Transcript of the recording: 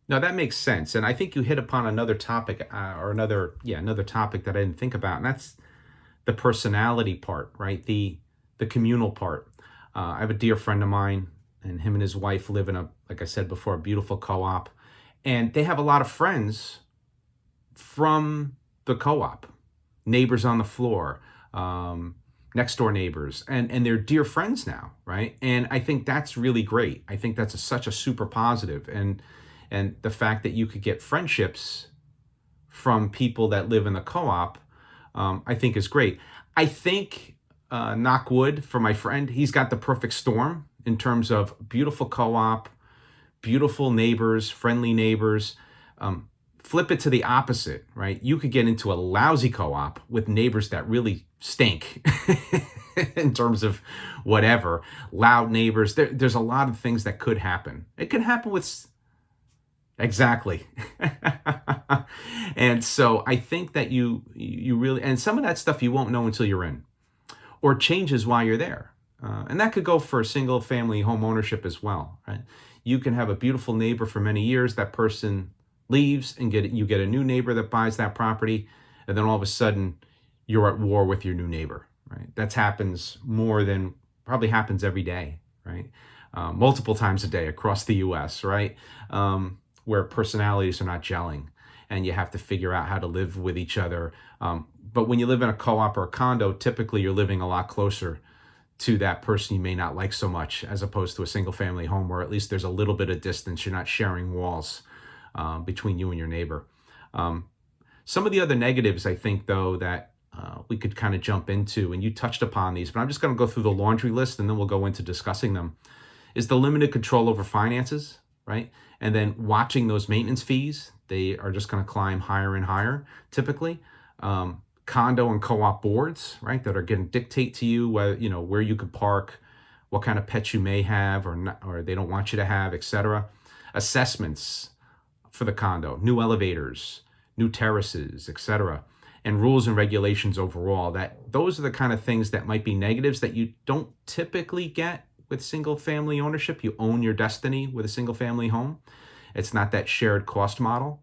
No, that makes sense, and I think you hit upon another topic, or another topic that I didn't think about, and that's the personality part, right? The communal part. I have a dear friend of mine, and him and his wife live in like I said before, a beautiful co-op, and they have a lot of friends from the co-op, neighbors on the floor, um, next door neighbors, and they're dear friends now, right? And I think that's really great. I think that's such a super positive, and the fact that you could get friendships from people that live in the co-op, I think is great. I think, knock wood for my friend, he's got the perfect storm in terms of beautiful co-op, beautiful neighbors, friendly neighbors. Flip it to the opposite, right? You could get into a lousy co-op with neighbors that really stink in terms of whatever, loud neighbors. There's a lot of things that could happen. It could happen with exactly. And so I think that you really, and some of that stuff you won't know until you're in, or changes while you're there. And that could go for single family home ownership as well, right? You can have a beautiful neighbor for many years. That person leaves, and you get a new neighbor that buys that property, and then all of a sudden you're at war with your new neighbor, right? That happens more than probably happens every day, right? Multiple times a day across the U.S., right? Where personalities are not gelling, and you have to figure out how to live with each other. But when you live in a co-op or a condo, typically you're living a lot closer to that person you may not like so much, as opposed to a single family home where at least there's a little bit of distance. You're not sharing walls between you and your neighbor. Some of the other negatives, I think, though, that we could kind of jump into, and you touched upon these, but I'm just going to go through the laundry list and then we'll go into discussing them, is the limited control over finances, right? And then watching those maintenance fees, they are just going to climb higher and higher, typically. Condo and co-op boards, right, that are going to dictate to you where you could park, what kind of pets you may have or not, or they don't want you to have, etc. Assessments for the condo, new elevators, new terraces, etc. And rules and regulations overall. That those are the kind of things that might be negatives that you don't typically get with single family ownership. You own your destiny with a single family home. It's not that shared cost model.